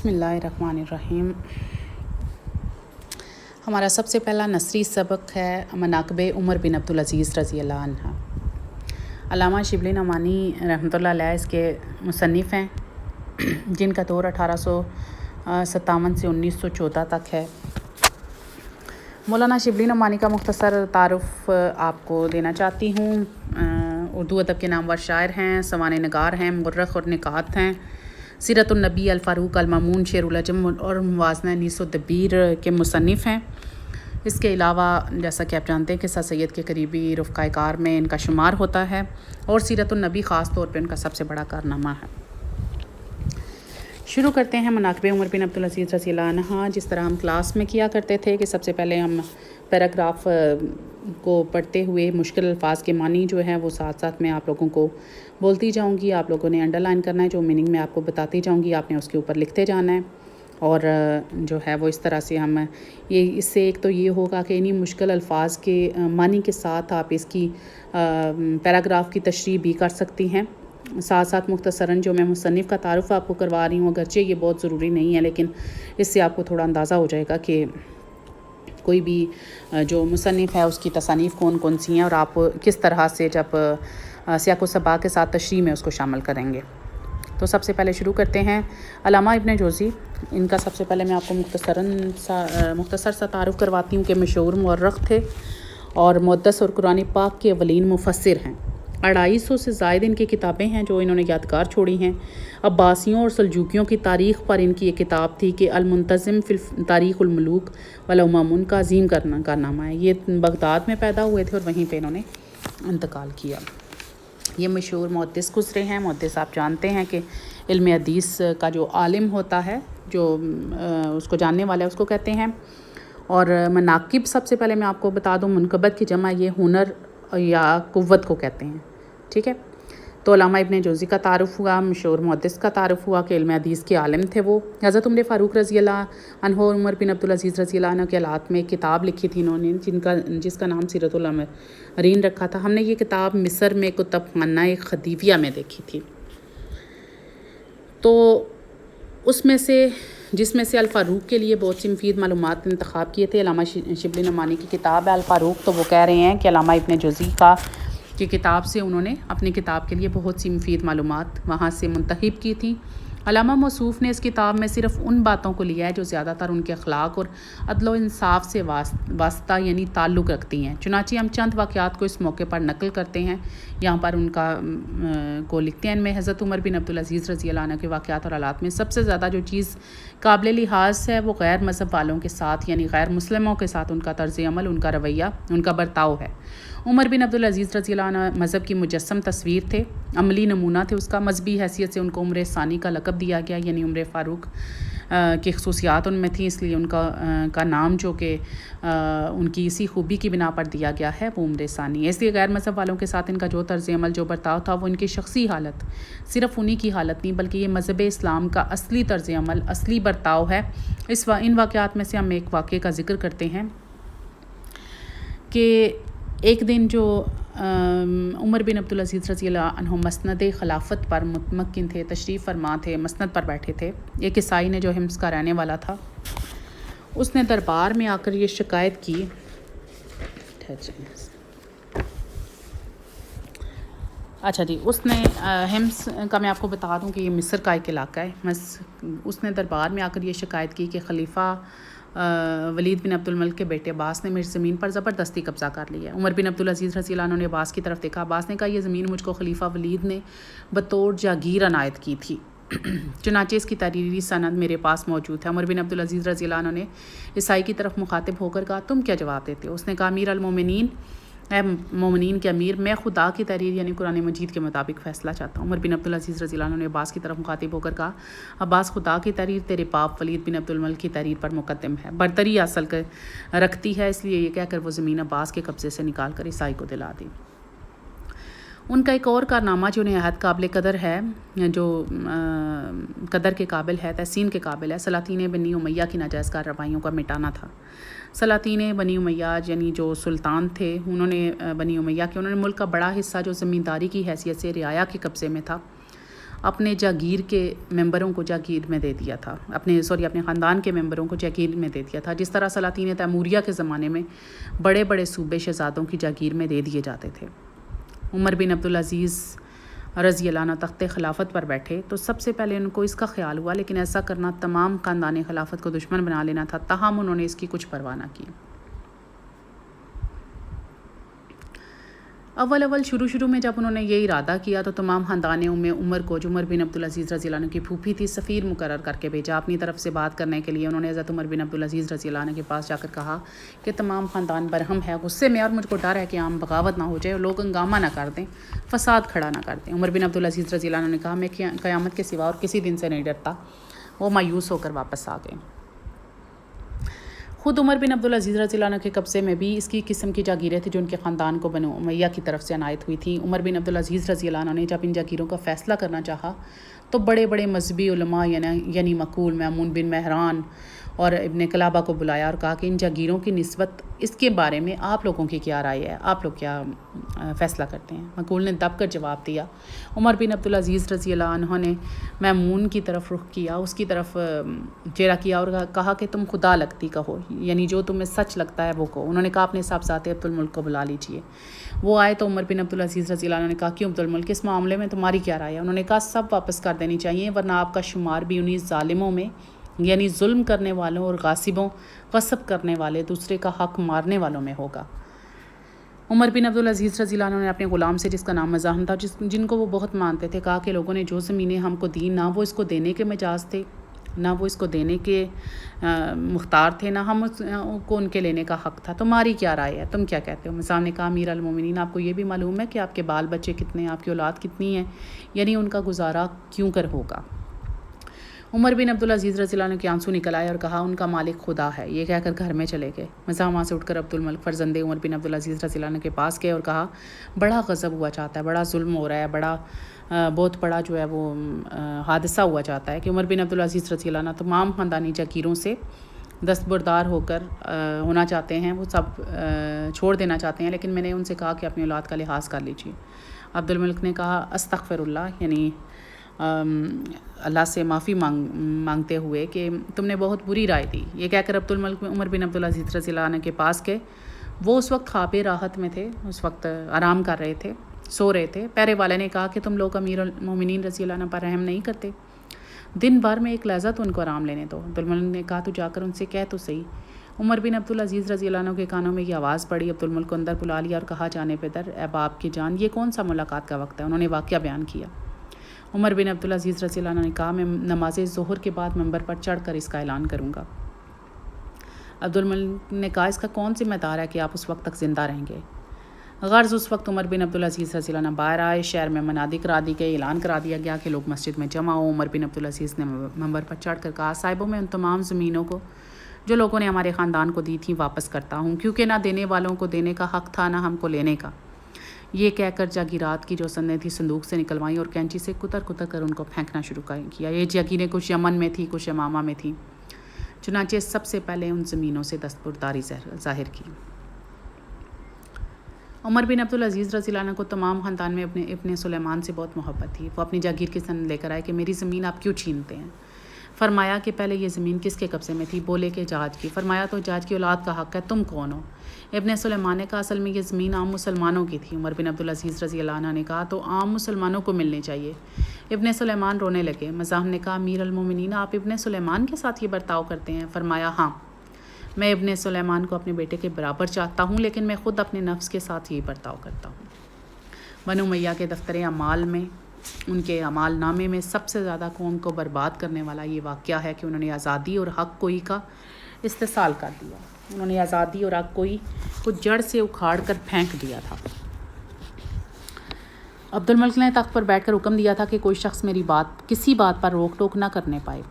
بسم اللہ الرحمن الرحیم۔ ہمارا سب سے پہلا نثری سبق ہے مناقب عمر بن عبدالعزیز رضی اللہ عنہ۔ علامہ شبلی نعمانی رحمۃ اللہ علیہ اس کے مصنف ہیں، جن کا دور 1857 سے 1914 تک ہے۔ مولانا شبلی نعمانی کا مختصر تعارف آپ کو دینا چاہتی ہوں۔ اردو ادب کے نامور شاعر ہیں، سوانح نگار ہیں، مورخ اور نکات ہیں، سیرت النبی، الفاروق، المامون، شعر العجم اور موازنہ انیس الدبیر کے مصنف ہیں۔ اس کے علاوہ جیسا کہ آپ جانتے ہیں کہ سر سید کے قریبی رفقائے کار میں ان کا شمار ہوتا ہے، اور سیرت النبی خاص طور پہ ان کا سب سے بڑا کارنامہ ہے۔ شروع کرتے ہیں مناقب عمر بن عبدالعزیز رضی اللہ عنہ، جس طرح ہم کلاس میں کیا کرتے تھے کہ سب سے پہلے ہم پیراگراف کو پڑھتے ہوئے مشکل الفاظ کے معنی جو ہیں وہ ساتھ ساتھ میں آپ لوگوں کو بولتی جاؤں گی، آپ لوگوں نے انڈر لائن کرنا ہے، جو میننگ میں آپ کو بتاتی جاؤں گی آپ نے اس کے اوپر لکھتے جانا ہے، اور جو ہے وہ اس طرح سے ہم اس سے ایک تو یہ ہوگا کہ انہی مشکل الفاظ کے معنی کے ساتھ آپ اس کی پیراگراف کی تشریح بھی کر سکتی ہیں۔ ساتھ ساتھ مختصراً جو میں مصنف کا تعارف آپ کو کروا رہی ہوں، اگرچہ یہ بہت ضروری نہیں ہے لیکن اس سے آپ کو تھوڑا اندازہ ہو جائے گا کہ کوئی بھی جو مصنف ہے اس کی تصانیف کون کون سی ہیں، اور آپ کس طرح سے جب سیاق و سباق کے ساتھ تشریح میں اس کو شامل کریں گے۔ تو سب سے پہلے شروع کرتے ہیں علامہ ابن جوزی۔ ان کا سب سے پہلے میں آپ کو مختصر سا تعارف کرواتی ہوں کہ مشہور مورخ تھے اور مقدس اور قرآن پاک کے اولین مفسر ہیں۔ 250 سے زائد ان کی کتابیں ہیں جو انہوں نے یادگار چھوڑی ہیں۔ عباسیوں اور سلجوکیوں کی تاریخ پر ان کی ایک کتاب تھی کہ المنتظم فی تاریخ الملوک والامم، ان کا عظیم کارنامہ ہے۔ یہ بغداد میں پیدا ہوئے تھے اور وہیں پہ انہوں نے انتقال کیا۔ یہ مشہور محدث گزرے ہیں۔ محدث آپ جانتے ہیں کہ علم حدیث کا جو عالم ہوتا ہے، جو اس کو جاننے والا ہے اس کو کہتے ہیں۔ اور مناقب سب سے پہلے میں آپ کو بتا دوں، منقبت کی جمع یہ ہنر یا قوت کو کہتے ہیں، ٹھیک ہے۔ تو علامہ ابن جوزی کا تعارف ہوا، مشہور محدث کا تعارف ہوا کہ علم حدیث کے عالم تھے وہ۔ حضرت عمر فاروق رضی اللہ عنہ اور عمر بن عبدالعزیز رضی اللہ عنہ کے حالات میں ایک کتاب لکھی تھی انہوں نے، جس کا نام سیرت الامرین رکھا تھا۔ ہم نے یہ کتاب مصر میں کتب خانہ خدیویہ میں دیکھی تھی۔ تو جس میں سے الفاروق کے لیے بہت سی مفید معلومات انتخاب کیے تھے۔ علامہ شبلی نعمانی کی کتاب ہے الفاروق، تو وہ کہہ رہے ہیں کہ علامہ ابن جوزی کی کتاب سے انہوں نے اپنی کتاب کے لیے بہت سی مفید معلومات وہاں سے منتخب کی تھیں۔ علامہ موصوف نے اس کتاب میں صرف ان باتوں کو لیا ہے جو زیادہ تر ان کے اخلاق اور عدل و انصاف سے واسطہ یعنی تعلق رکھتی ہیں۔ چنانچہ ہم چند واقعات کو اس موقع پر نقل کرتے ہیں، یہاں پر ان کو لکھتے ہیں۔ ان میں حضرت عمر بن عبدالعزیز رضی اللہ عنہ کے واقعات اور حالات میں سب سے زیادہ جو چیز قابل لحاظ ہے وہ غیر مذہب والوں کے ساتھ یعنی غیر مسلموں کے ساتھ ان کا طرز عمل، ان کا رویہ، ان کا برتاؤ ہے۔ عمر بن عبدالعزیز رضی اللہ عنہ مذہب کی مجسم تصویر تھے، عملی نمونہ تھے اس کا۔ مذہبی حیثیت سے ان کو عمر ثانی کا لقب دیا گیا، یعنی عمر فاروق کی خصوصیات ان میں تھیں، اس لیے ان کا نام جو کہ ان کی اسی خوبی کی بنا پر دیا گیا ہے وہ عمر ثانی ہے۔ اس لیے غیر مذہب والوں کے ساتھ ان کا جو طرز عمل، جو برتاؤ تھا، وہ ان کی شخصی حالت، صرف انہی کی حالت نہیں بلکہ یہ مذہب اسلام کا اصلی طرز عمل، اصلی برتاؤ ہے۔ ان واقعات میں سے ہم ایک واقعے کا ذکر کرتے ہیں کہ ایک دن جو عمر بن عبدالعزیز رضی اللہ عنہ مسند خلافت پر متمکن تھے، تشریف فرما تھے، مسند پر بیٹھے تھے۔ ایک عیسائی نے جو حمص کا رہنے والا تھا، اس نے دربار میں آ کر یہ شکایت کی۔ اچھا جی، اس نے حمص کا میں آپ کو بتا دوں کہ یہ مصر کا ایک علاقہ ہے۔ اس نے دربار میں آ کر یہ شکایت کی کہ خلیفہ ولید بن عبد الملک کے بیٹے عباس نے میری زمین پر زبردستی قبضہ کر لیا ہے۔ عمر بن عبدالعزیز رضی اللہ عنہ نے عباس کی طرف دیکھا۔ عباس نے کہا یہ زمین مجھ کو خلیفہ ولید نے بطور جاگیر عنایت کی تھی، چنانچہ اس کی تحریری سند میرے پاس موجود ہے۔ عمر بن عبدالعزیز رضی اللہ عنہ نے عیسائی کی طرف مخاطب ہو کر کہا تم کیا جواب دیتے ہو؟ اس نے کہا امیر المومنین، اے مومنین کے امیر، میں خدا کی تحریر یعنی قرآن مجید کے مطابق فیصلہ چاہتا ہوں۔ عمر بن عبدالعزیز رضی اللہ عنہ نے عباس کی طرف مخاطب ہو کر کہا عباس، خدا کی تحریر تیرے باپ ولید بن عبد الملک کی تحریر پر مقدم ہے، برتری اصل رکھتی ہے، اس لیے یہ کہہ کر وہ زمین عباس کے قبضے سے نکال کر عیسائی کو دلا دی۔ ان کا ایک اور کارنامہ جو نہایت قابل قدر ہے، جو قدر کے قابل ہے، تحسین کے قابل ہے، سلاطین بنی امیہ کی ناجائز کارروائیوں کا مٹانا تھا۔ سلاطین بنی امیہ یعنی جو سلطان تھے انہوں نے بنی امیہ کے، انہوں نے ملک کا بڑا حصہ جو زمینداری کی حیثیت سے رعایا کے قبضے میں تھا، اپنے جاگیر کے ممبروں کو جاگیر میں دے دیا تھا، اپنے خاندان کے ممبروں کو جاگیر میں دے دیا تھا، جس طرح سلاطین تیموریہ کے زمانے میں بڑے بڑے صوبے شہزادوں کی جاگیر میں دے دیے جاتے تھے۔ عمر بن عبدالعزیز رضی اللہ عنہ تخت خلافت پر بیٹھے تو سب سے پہلے ان کو اس کا خیال ہوا، لیکن ایسا کرنا تمام خاندان خلافت کو دشمن بنا لینا تھا، تاہم انہوں نے اس کی کچھ پرواہ نہ کی۔ اول شروع میں جب انہوں نے یہ ارادہ کیا تو تمام خاندانوں میں عمر کو، جو عمر بن عبدالعزیز رضی اللہ عنہ کی پھوپھی تھی، سفیر مقرر کر کے بھیجا اپنی طرف سے بات کرنے کے لیے۔ انہوں نے حضرت عمر بن عبدالعزیز رضی اللہ عنہ کے پاس جا کر کہا کہ تمام خاندان برہم ہے غصے میں، اور مجھ کو ڈر ہے کہ عام بغاوت نہ ہو جائے اور لوگ ہنگامہ نہ کر دیں، فساد کھڑا نہ کر دیں۔ عمر بن عبدالعزیز رضی اللہ عنہ نے کہا میں قیامت کے سوا اور کسی دن سے نہیں ڈرتا۔ وہ مایوس ہو کر واپس آ گئے۔ خود عمر بن عبدالعزیز رضی اللہ عنہ کے قبضے میں بھی اس کی قسم کی جاگیریں تھیں جو ان کے خاندان کو بنو امیہ کی طرف سے عنایت ہوئی تھیں۔ عمر بن عبدالعزیز رضی اللہ عنہ نے جب ان جاگیروں کا فیصلہ کرنا چاہا تو بڑے بڑے مذہبی علماء یعنی مقول، مامون بن مہران اور ابن قلابہ کو بلایا اور کہا کہ ان جاگیروں کی نسبت اس کے بارے میں آپ لوگوں کی کیا رائے ہے، آپ لوگ کیا فیصلہ کرتے ہیں۔ مقول نے دب کر جواب دیا۔ عمر بن عبدالعزیز رضی اللہ عنہ نے مامون کی طرف رخ کیا، اس کی طرف چہرہ کیا اور کہا کہ تم خدا لگتی کہو، یعنی جو تمہیں سچ لگتا ہے وہ کہو۔ انہوں نے کہا اپنے صاحبزادے عبد الملک کو بلا لیجئے۔ وہ آئے تو عمر بن عبدالعزیز رضی اللہ عنہ نے کہا کیوں عبد الملک، اس معاملے میں تمہاری کیا رائے ہے؟ انہوں نے کہا سب واپس کر دینی چاہیے، ورنہ آپ کا شمار بھی انہی ظالموں میں، یعنی ظلم کرنے والوں اور غاصبوں، غصب کرنے والے، دوسرے کا حق مارنے والوں میں ہوگا۔ عمر بن عبدالعزیز رضی اللہ عنہ نے اپنے غلام سے، جس کا نام مزاحم تھا، جن کو وہ بہت مانتے تھے، کہا کہ لوگوں نے جو زمینیں ہم کو دیں نہ وہ اس کو دینے کے مجاز تھے، نہ وہ اس کو دینے کے مختار تھے، نہ ہم کو ان کے لینے کا حق تھا۔ تمہاری کیا رائے ہے، تم کیا کہتے ہو؟ مزاحم نے کہا امیر المومنین، آپ کو یہ بھی معلوم ہے کہ آپ کے بال بچے کتنے ہیں، آپ کی اولاد کتنی ہے، یعنی ان کا گزارا کیوں کر ہوگا؟ عمر بن عبدالعزیز رضی اللہ عنہ کے آنسو نکل آئے اور کہا ان کا مالک خدا ہے، یہ کہہ کر گھر میں چلے گئے۔ مزاحم وہاں سے اٹھ کر عبد الملک فرزند عمر بن عبدالعزیز رضی اللہ عنہ کے پاس گئے اور کہا بڑا غضب ہوا چاہتا ہے، بڑا ظلم ہو رہا ہے، بہت بڑا جو ہے وہ حادثہ ہوا چاہتا ہے کہ عمر بن عبدالعزیز رضی اللہ عنہ تمام خاندانی جاگیروں سے دستبردار ہو کر ہونا چاہتے ہیں، وہ سب چھوڑ دینا چاہتے ہیں، لیکن میں نے ان سے کہا کہ اپنی اولاد کا لحاظ کر لیجیے۔ عبد الملک نے کہا استغفر اللہ، یعنی اللہ سے معافی مانگتے ہوئے کہ تم نے بہت بری رائے دی۔ یہ کہہ کر عبد الملک عمر بن عبدالعزیز رضی اللہ عنہ کے پاس گئے۔ وہ اس وقت خواب راحت میں تھے، اس وقت آرام کر رہے تھے، سو رہے تھے۔ پہرے والے نے کہا کہ تم لوگ امیر المومنین رضی اللہ عنہ پر رحم نہیں کرتے، دن بھر میں ایک لحظہ تو ان کو آرام لینے دو۔ عبد الملک نے کہا تو جا کر ان سے کہہ تو صحیح۔ عمر بن عبدالعزیز رضی اللہ عنہ کے کانوں میں یہ آواز پڑی۔ عبد الملک کو اندر بلا لیا اور کہا جانے پدر، اے باپ کی جان، یہ کون سا ملاقات کا وقت ہے؟ انہوں نے واقعہ بیان کیا۔ عمر بن عبدالعزیز رضی اللہ عنہ نے کہا میں نماز ظہر کے بعد منبر پر چڑھ کر اس کا اعلان کروں گا۔ عبد الملک نے کہا اس کا کون ذمہ دار ہے کہ آپ اس وقت تک زندہ رہیں گے؟ غرض اس وقت عمر بن عبدالعزیز رضی اللہ عنہ باہر آئے، شہر میں منادی کرا دی گئی، اعلان کرا دیا گیا کہ لوگ مسجد میں جمع ہوں۔ عمر بن عبدالعزیز نے منبر پر چڑھ کر کہا صاحبوں، میں ان تمام زمینوں کو جو لوگوں نے ہمارے خاندان کو دی تھیں واپس کرتا ہوں، کیونکہ نہ دینے والوں کو دینے کا حق تھا نہ ہم کو لینے کا۔ یہ کہہ کر جاگیرات کی جو سندیں تھیں صندوق سے نکلوائیں اور کینچی سے کتر کتر کر ان کو پھینکنا شروع کیا۔ یہ جاگیریں کچھ یمن میں تھیں، کچھ یمامہ میں تھیں۔ چنانچہ سب سے پہلے ان زمینوں سے دستبرداری ظاہر کی۔ عمر بن عبدالعزیز رضی اللہ عنہ کو تمام خاندان میں اپنے ابن سلیمان سے بہت محبت تھی۔ وہ اپنی جاگیر کی سند لے کر آئے کہ میری زمین آپ کیوں چھینتے ہیں؟ فرمایا کہ پہلے یہ زمین کس کے قبضے میں تھی؟ بولے کہ جاج کی۔ فرمایا تو جاج کی اولاد کا حق ہے، تم کون ہو؟ ابن سلیمان نے کہا اصل میں یہ زمین عام مسلمانوں کی تھی۔ عمر بن عبدالعزیز رضی اللہ عنہ نے کہا تو عام مسلمانوں کو ملنی چاہیے۔ ابن سلیمان رونے لگے۔ مزاحم نے کہا امیر المومنین، آپ ابن سلیمان کے ساتھ یہ برتاؤ کرتے ہیں؟ فرمایا ہاں، میں ابن سلیمان کو اپنے بیٹے کے برابر چاہتا ہوں، لیکن میں خود اپنے نفس کے ساتھ یہی برتاؤ کرتا ہوں۔ بنو امیہ کے دفتر اعمال میں، ان کے اعمال نامے میں سب سے زیادہ قوم کو برباد کرنے والا یہ واقعہ ہے کہ انہوں نے آزادی اور حق کوئی کا استحصال کر دیا۔ انہوں نے آزادی اور حق کوئی کو جڑ سے اکھاڑ کر پھینک دیا تھا۔ عبد الملک نے تخت پر بیٹھ کر حکم دیا تھا کہ کوئی شخص میری کسی بات پر روک ٹوک نہ کرنے پائے،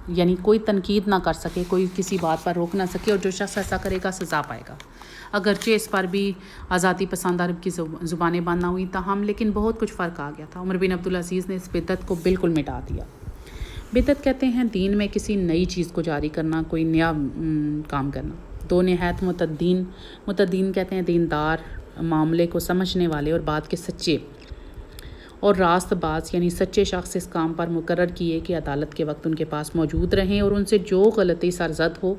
یعنی کوئی تنقید نہ کر سکے، کوئی کسی بات پر روک نہ سکے، اور جو شخص ایسا کرے گا سزا پائے گا۔ اگرچہ اس پر بھی آزادی پسند عرب کی زبانیں بند نہ ہوئی، تاہم لیکن بہت کچھ فرق آ گیا تھا۔ عمر بن عبدالعزیز نے اس بدعت کو بالکل مٹا دیا۔ بدعت کہتے ہیں دین میں کسی نئی چیز کو جاری کرنا، کوئی نیا کام کرنا۔ دو نہایت متدین کہتے ہیں دیندار، معاملے کو سمجھنے والے اور بات کے سچے، اور راست باز یعنی سچے شخص اس کام پر مقرر کیے کہ عدالت کے وقت ان کے پاس موجود رہیں اور ان سے جو غلطی سرزد ہو،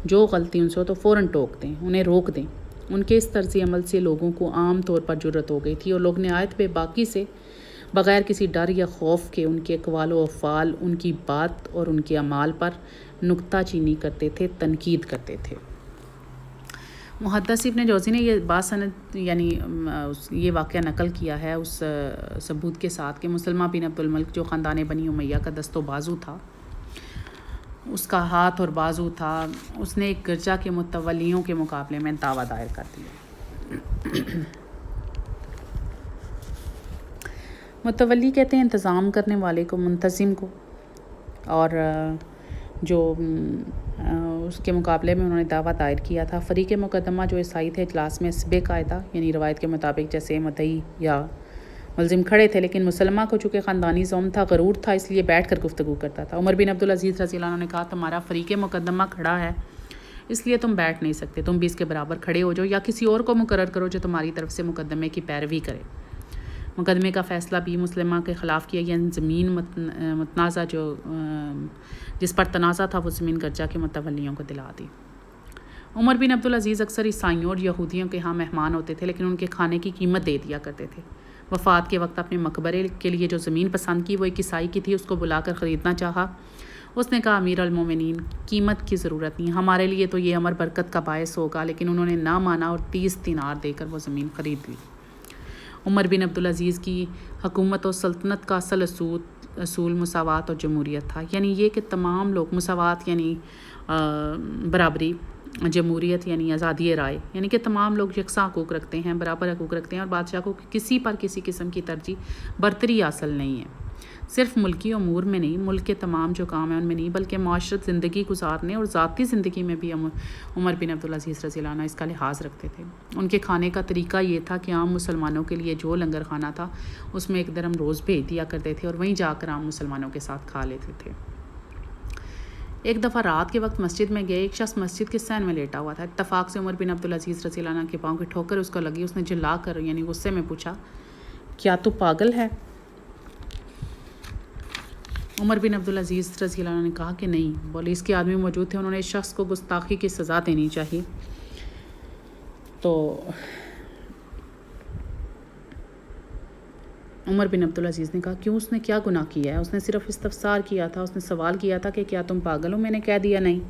جو غلطی ان سے ہو تو فوراً ٹوک دیں، انہیں روک دیں۔ ان کے اس طرز عمل سے لوگوں کو عام طور پر جرأت ہو گئی تھی اور لوگ نہایت بے باکی سے بغیر کسی ڈر یا خوف کے ان کے اقوال و افعال، ان کی بات اور ان کے اعمال پر نکتہ چینی کرتے تھے، تنقید کرتے تھے۔ محدث ابن جوزی نے یہ بات سند یعنی یہ واقعہ نقل کیا ہے اس ثبوت کے ساتھ کہ مسلمہ بن عبد الملک جو خاندان بنی امیہ کا دست و بازو تھا، اس کا ہاتھ اور بازو تھا، اس نے ایک گرجا کے متولیوں کے مقابلے میں دعویٰ دائر کر دیا۔ متولی کہتے ہیں انتظام کرنے والے کو، منتظم کو، اور جو اس کے مقابلے میں انہوں نے دعویٰ دائر کیا تھا۔ فریق مقدمہ جو عیسائی تھے اجلاس میں حسب قاعدہ یعنی روایت کے مطابق جیسے مدعی یا ملزم کھڑے تھے، لیکن مسلمہ کو چونکہ خاندانی زوم تھا، غرور تھا، اس لیے بیٹھ کر گفتگو کرتا تھا۔ عمر بن عبدالعزیز رضی اللہ عنہ نے کہا تمہارا فریق مقدمہ کھڑا ہے اس لیے تم بیٹھ نہیں سکتے، تم بھی اس کے برابر کھڑے ہو جاؤ یا کسی اور کو مقرر کرو جو تمہاری طرف سے مقدمے کی پیروی کرے۔ مقدمے کا فیصلہ بھی مسلمہ کے خلاف کیا گیا۔ زمین متنازع جس پر تنازع تھا وہ زمین گرجا کے متولیوں کو دلا دی۔ عمر بن عبدالعزیز اکثر عیسائیوں اور یہودیوں کے ہاں مہمان ہوتے تھے، لیکن ان کے کھانے کی قیمت دے دیا کرتے تھے۔ وفات کے وقت اپنے مقبرے کے لیے جو زمین پسند کی وہ ایک عیسائی کی تھی، اس کو بلا کر خریدنا چاہا۔ اس نے کہا امیر المومنین قیمت کی ضرورت نہیں، ہمارے لیے تو یہ امر برکت کا باعث ہوگا، لیکن انہوں نے نہ مانا اور 30 دینار دے کر وہ زمین خرید لی۔ عمر بن عبدالعزیز کی حکومت و سلطنت کا اصل اصول مساوات اور جمہوریت تھا، یعنی یہ کہ تمام لوگ، مساوات یعنی برابری، جمہوریت یعنی آزادی رائے، یعنی کہ تمام لوگ یکساں حقوق رکھتے ہیں، برابر حقوق رکھتے ہیں اور بادشاہ کو کسی پر کسی قسم کی ترجیح برتری حاصل نہیں ہے، صرف ملکی امور میں نہیں، ملک کے تمام جو کام ہیں ان میں نہیں، بلکہ معاشرت زندگی گزارنے اور ذاتی زندگی میں بھی عمر بن عبدالعزیز رضی اللہ عنہ اس کا لحاظ رکھتے تھے۔ ان کے کھانے کا طریقہ یہ تھا کہ عام مسلمانوں کے لیے جو لنگر خانہ تھا اس میں 1 درہم روز بھیج دیا کرتے تھے اور وہیں جا کر عام مسلمانوں کے ساتھ کھا لیتے تھے۔ ایک دفعہ رات کے وقت مسجد میں گئے، ایک شخص مسجد کے صحن میں لیٹا ہوا تھا، اتفاق سے عمر بن عبدالعزیز رضی اللہ عنہ کے پاؤں کی ٹھوکر اس کو لگی۔ اس نے جلا کر یعنی غصے میں پوچھا کیا تو پاگل ہے؟ عمر بن عبدالعزیز رضی اللہ عنہ نے کہا کہ نہیں۔ پولیس کے آدمی موجود تھے، انہوں نے اس شخص کو گستاخی کی سزا دینی چاہیے۔ تو عمر بن عبدالعزیز نے کہا کیوں، اس نے کیا گناہ کیا ہے؟ اس نے صرف استفسار کیا تھا، اس نے سوال کیا تھا کہ کیا تم پاگل ہو؟ میں نے کہہ دیا نہیں۔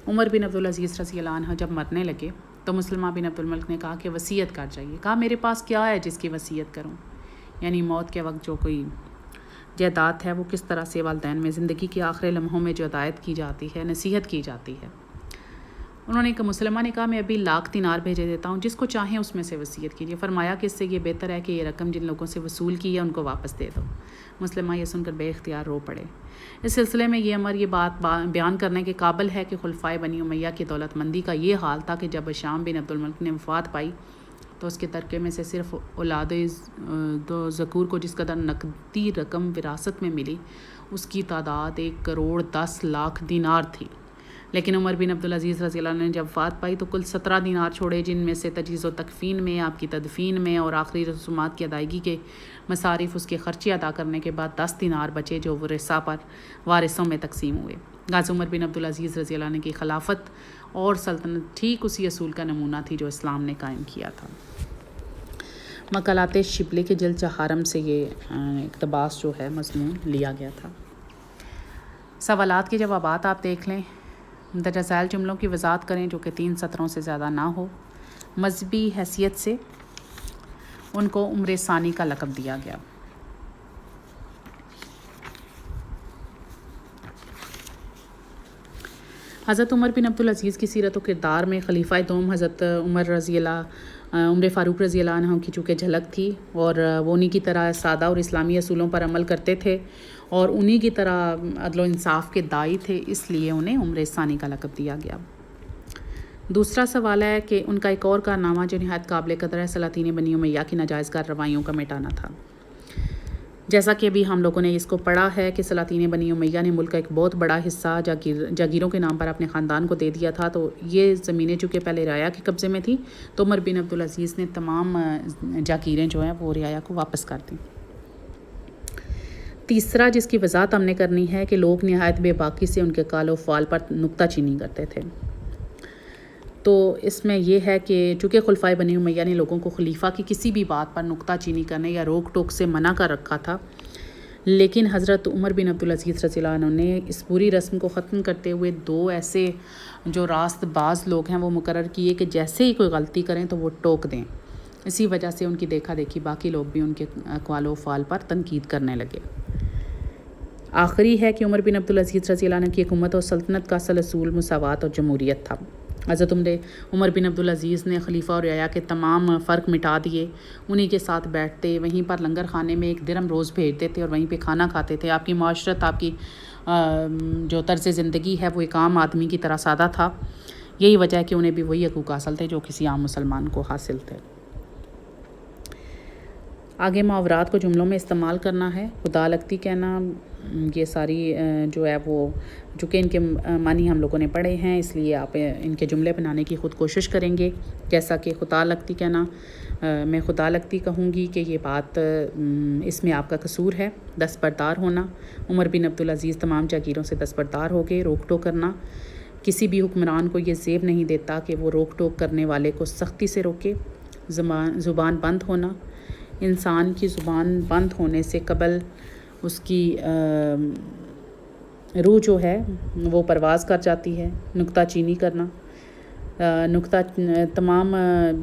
عمر بن عبدالعزیز رضی اللہ عنہ جب مرنے لگے تو مسلمہ بن عبد الملک نے کہا کہ وصیت کر جائیے۔ کہا میرے پاس کیا ہے جس کی وصیت کروں؟ یعنی موت کے وقت جو کوئی جائیداد ہے وہ کس طرح سے والدین میں زندگی کے آخری لمحوں میں جو ہدایت کی جاتی ہے، نصیحت کی جاتی ہے۔ انہوں نے مسلمہ نے کہا میں ابھی 1,00,000 دینار بھیجے دیتا ہوں، جس کو چاہیں اس میں سے وصیت کیجیے۔ فرمایا کہ اس سے یہ بہتر ہے کہ یہ رقم جن لوگوں سے وصول کی ہے ان کو واپس دے دو۔ مسلمہ یہ سن کر بے اختیار رو پڑے۔ اس سلسلے میں یہ امر یہ بات بیان کرنے کے قابل ہے کہ خلفائے بنی امیہ کی دولت مندی کا یہ حال تھا کہ جب ہشام بن عبد الملک نے وفات پائی تو اس کے ترکے میں سے صرف اولاد ذکور کو جس قدر نقدی رقم وراثت میں ملی اس کی تعداد 1,10,00,000 دینار تھی، لیکن عمر بن عبدالعزیز رضی اللہ عنہ نے جب وفات پائی تو کل 17 دینار چھوڑے، جن میں سے تجہیز و تکفین میں، آپ کی تدفین میں اور آخری رسومات کی ادائیگی کے مصارف، اس کے خرچے ادا کرنے کے بعد 10 دینار بچے جو وارثوں میں تقسیم ہوئے۔ غازی عمر بن عبدالعزیز رضی اللہ عنہ کی خلافت اور سلطنت ٹھیک اسی اصول کا نمونہ تھی جو اسلام نے قائم کیا تھا۔ مقالات شبلی کے جلد 4 سے یہ اقتباس جو ہے مضمون لیا گیا تھا۔ سوالات کے جوابات آپ دیکھ لیں۔ درج ذیل جملوں کی وضاحت کریں جو کہ 3 سطروں سے زیادہ نہ ہو۔ مذہبی حیثیت سے ان کو عمر ثانی کا لقب دیا گیا۔ حضرت عمر بن عبدالعزیز کی سیرت و کردار میں خلیفہ دوم حضرت عمر فاروق رضی اللہ عنہ کی چونکہ جھلک تھی، اور وہ انہی کی طرح سادہ اور اسلامی اصولوں پر عمل کرتے تھے اور انہی کی طرح عدل و انصاف کے داعی تھے، اس لیے انہیں عمر ثانی کا لقب دیا گیا۔ دوسرا سوال ہے کہ ان کا ایک اور کارنامہ جو نہایت قابل قدر ہے سلاطین بنی امیہ کی ناجائز کارروائیوں کا مٹانا تھا۔ جیسا کہ ابھی ہم لوگوں نے اس کو پڑھا ہے کہ سلاطین بنی امیہ نے ملک کا ایک بہت بڑا حصہ جاگیروں کے نام پر اپنے خاندان کو دے دیا تھا، تو یہ زمینیں چونکہ پہلے رعایا کے قبضے میں تھیں تو عمر بن عبدالعزیز نے تمام جاگیریں جو ہیں وہ رعایا کو واپس کر دیں۔ تیسرا جس کی وضاحت ہم نے کرنی ہے کہ لوگ نہایت بے باکی سے ان کے قال و فعال پر نکتہ چینی کرتے تھے. تو اس میں یہ ہے کہ چونکہ خلفائے بنی امیہ نے لوگوں کو خلیفہ کی کسی بھی بات پر نکتہ چینی کرنے یا روک ٹوک سے منع کر رکھا تھا، لیکن حضرت عمر بن عبدالعزیز رضی اللہ عنہ نے اس پوری رسم کو ختم کرتے ہوئے 2 ایسے جو راست باز لوگ ہیں وہ مقرر کیے کہ جیسے ہی کوئی غلطی کریں تو وہ ٹوک دیں. اسی وجہ سے ان کی دیکھا دیکھی باقی لوگ بھی ان کے اقوال و افعال پر تنقید کرنے لگے. آخری ہے کہ عمر بن عبدالعزیز رضی اللہ عنہ کی حکومت اور سلطنت کا اصل اصول مساوات اور جمہوریت تھا. حضرت عمر بن عبدالعزیز نے خلیفہ اور رعایا کے تمام فرق مٹا دیے، انہی کے ساتھ بیٹھتے، وہیں پر لنگر خانے میں 1 درہم روز بھیج دیتے اور وہیں پہ کھانا کھاتے تھے. آپ کی معاشرت، آپ کی جو طرز زندگی ہے وہ ایک عام آدمی کی طرح سادہ تھا. یہی وجہ ہے کہ انہیں بھی وہی حقوق حاصل تھے جو کسی عام مسلمان کو حاصل تھے. آگے محاورات کو جملوں میں استعمال کرنا ہے. خدا لگتی کہنا، یہ ساری جو ہے وہ چونکہ ان کے معنی ہم لوگوں نے پڑھے ہیں اس لیے آپ ان کے جملے بنانے کی خود کوشش کریں گے. جیسا کہ خدا لگتی کہنا، میں خدا لگتی کہوں گی کہ یہ بات اس میں آپ کا قصور ہے. دستبردار ہونا، عمر بن عبدالعزیز تمام جاگیروں سے دستبردار ہو گئے. روک ٹوک کرنا، کسی بھی حکمران کو یہ زیب نہیں دیتا کہ وہ روک ٹوک کرنے والے کو سختی سے روکے. زبان بند ہونا، انسان کی زبان بند ہونے سے قبل اس کی روح جو ہے وہ پرواز کر جاتی ہے. نکتہ چینی کرنا، تمام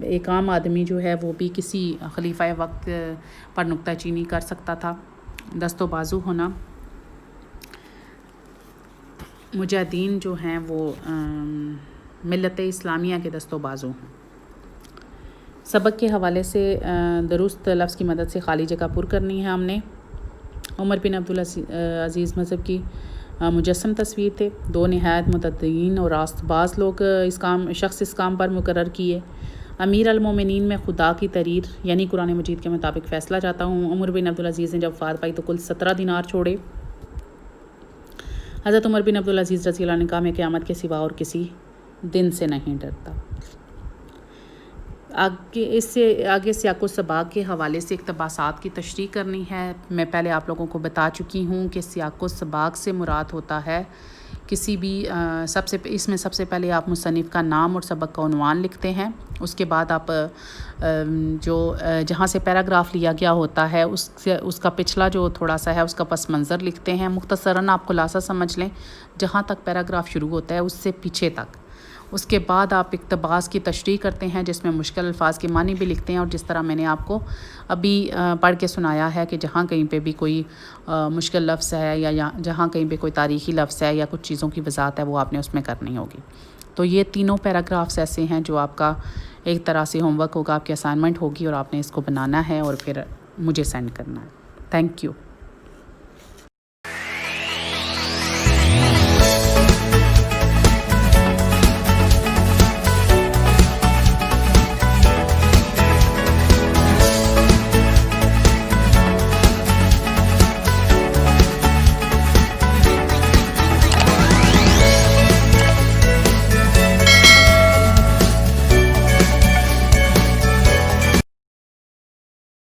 ایک عام آدمی جو ہے وہ بھی کسی خلیفہ وقت پر نکتہ چینی کر سکتا تھا. دست و بازو ہونا، مجاہدین جو ہیں وہ ملت اسلامیہ کے دست و بازو ہیں. سبق کے حوالے سے درست لفظ کی مدد سے خالی جگہ پر کرنی ہے. ہم نے عمر بن عبدالعزیز مذہب کی مجسم تصویر تھے. 2 نہایت متدین اور راست باز لوگ اس کام پر مقرر کیے. امیر المومنین میں خدا کی تحریر یعنی قرآن مجید کے مطابق فیصلہ چاہتا ہوں. عمر بن عبدالعزیز نے جب وفات پائی تو کل 17 دینار چھوڑے. حضرت عمر بن عبدالعزیز رضی اللہ عنہ نے کہا میں قیامت کے سوا اور کسی دن سے نہیں ڈرتا. آگے سیاق و سباق کے حوالے سے اقتباسات کی تشریح کرنی ہے. میں پہلے آپ لوگوں کو بتا چکی ہوں کہ سیاق و سباق سے مراد ہوتا ہے کسی بھی اس میں سب سے پہلے آپ مصنف کا نام اور سبق کا عنوان لکھتے ہیں. اس کے بعد آپ جہاں سے پیراگراف لیا گیا ہوتا ہے اس کا پچھلا جو تھوڑا سا ہے اس کا پس منظر لکھتے ہیں. مختصراً آپ خلاصہ سمجھ لیں جہاں تک پیراگراف شروع ہوتا ہے اس سے پیچھے تک. اس کے بعد آپ اقتباس کی تشریح کرتے ہیں جس میں مشکل الفاظ کے معنی بھی لکھتے ہیں. اور جس طرح میں نے آپ کو ابھی پڑھ کے سنایا ہے کہ جہاں کہیں پہ بھی کوئی مشکل لفظ ہے یا جہاں کہیں پہ کوئی تاریخی لفظ ہے یا کچھ چیزوں کی وضاحت ہے وہ آپ نے اس میں کرنی ہوگی. تو یہ تینوں پیراگرافس ایسے ہیں جو آپ کا ایک طرح سے ہوم ورک ہوگا، آپ کی اسائنمنٹ ہوگی اور آپ نے اس کو بنانا ہے اور پھر مجھے سینڈ کرنا ہے. Thank you.